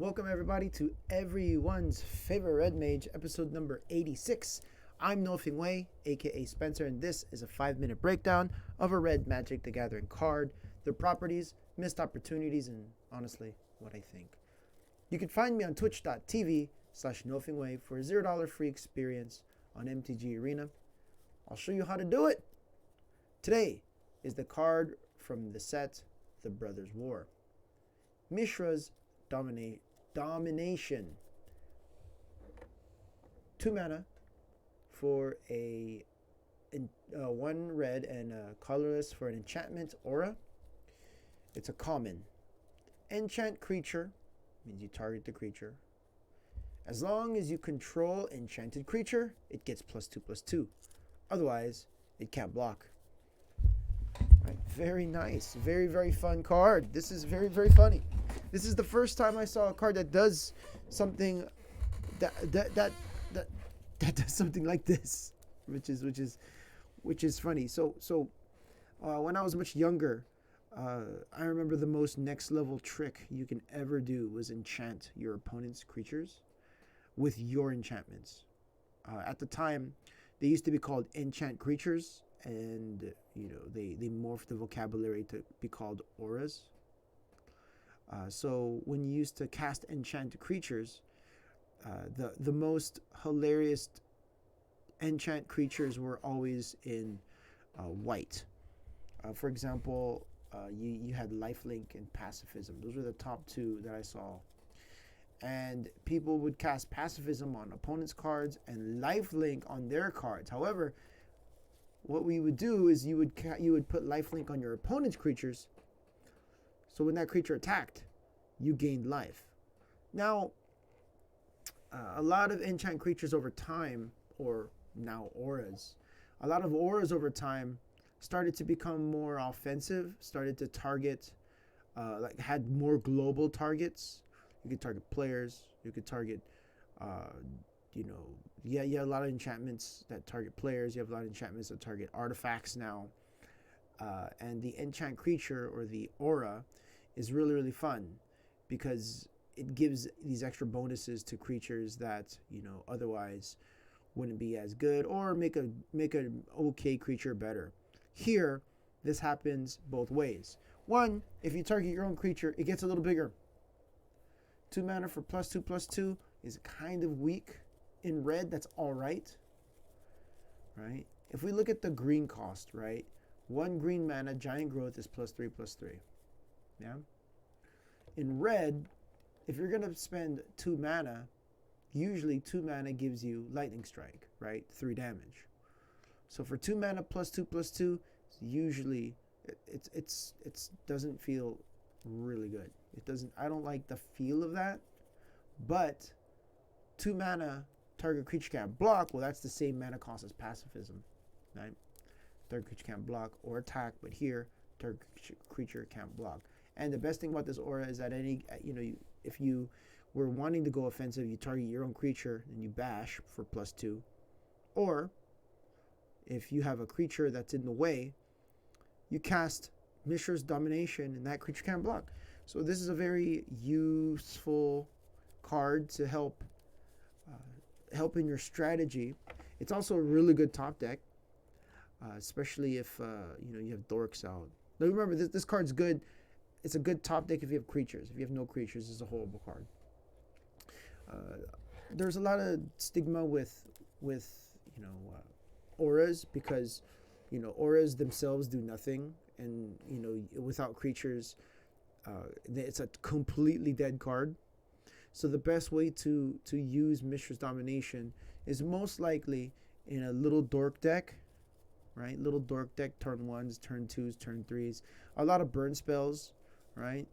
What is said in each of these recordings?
Welcome everybody to everyone's favorite Red Mage, episode number 86. I'm Nofing Wei, aka Spencer, and this is a 5-minute breakdown of a Red Magic the Gathering card, their properties, missed opportunities, and honestly, what I think. You can find me on twitch.tv/NofingWei for a $0 free experience on MTG Arena. I'll show you how to do it. Today is the card from the set, The Brothers' War. Mishra's Domination. 2 mana for a 1 red and a colorless for an enchantment aura. It's a common. Enchant creature means you target the creature. As long as you control enchanted creature, it gets +2/+2. Otherwise, it can't block. Right. Very nice. Very, very fun card. This is very, very funny. This is the first time I saw a card that does something that does something like this, which is funny. So when I was much younger, I remember the most next level trick you can ever do was enchant your opponent's creatures with your enchantments. At the time, they used to be called enchant creatures, and they morphed the vocabulary to be called auras. So when you used to cast enchanted creatures, the most hilarious enchant creatures were always in white. For example, you had lifelink and pacifism. Those were the top two that I saw. And people would cast pacifism on opponents' cards and lifelink on their cards. However, what we would do is you would put lifelink on your opponent's creatures. So when that creature attacked, you gained life. Now, a lot of enchant creatures over time, or now auras, a lot of auras over time started to become more offensive, started to target, had more global targets. You could target players, you could target, you have a lot of enchantments that target players, you have a lot of enchantments that target artifacts now. And the enchant creature, or the aura, is really, really fun because it gives these extra bonuses to creatures that otherwise wouldn't be as good, or make an okay creature better. Here, this happens both ways. One, if you target your own creature, it gets a little bigger. 2 mana for +2/+2 is kind of weak. In red, that's all right. Right? If we look at the green cost, right? 1 green mana, giant growth is +3/+3. Yeah. In red, if you're gonna spend 2 mana, usually 2 mana gives you lightning strike, right? 3 damage. So for 2 mana +2/+2, usually it doesn't feel really good. It doesn't. I don't like the feel of that. But 2 mana, target creature can't block. Well, that's the same mana cost as pacifism, right? Target creature can't block or attack, but here target creature can't block. And the best thing about this aura is that if you were wanting to go offensive, you target your own creature and you bash for +2, or if you have a creature that's in the way, you cast Mishra's Domination and that creature can't block. So this is a very useful card to help in your strategy. It's also a really good top deck, especially if you have dorks out. Now remember, this card's good. It's a good top deck if you have creatures. If you have no creatures, it's a horrible card. There's a lot of stigma with auras, because auras themselves do nothing, and without creatures, it's a completely dead card. So the best way to use Mishra's Domination is most likely in a little dork deck, right? Little dork deck, turn 1s, turn 2s, turn 3s, a lot of burn spells, right?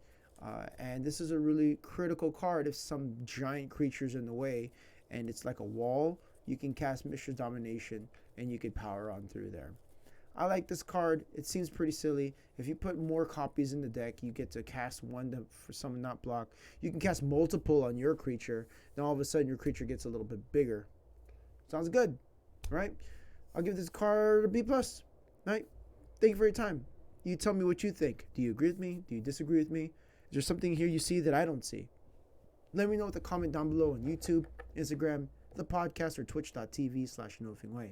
And this is a really critical card if some giant creature's in the way and it's like a wall. You can cast Mishra's Domination and you can power on through there. I like this card. It seems pretty silly. If you put more copies in the deck, you get to cast one for someone not block. You can cast multiple on your creature. Then all of a sudden your creature gets a little bit bigger. Sounds good, right? I'll give this card a B+. Right? Thank you for your time. You tell me what you think. Do you agree with me? Do you disagree with me? Is there something here you see that I don't see? Let me know with a comment down below on YouTube, Instagram, the podcast, or twitch.tv/NoFingWei.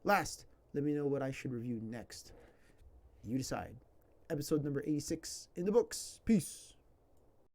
Last, let me know what I should review next. You decide. Episode number 86 in the books. Peace.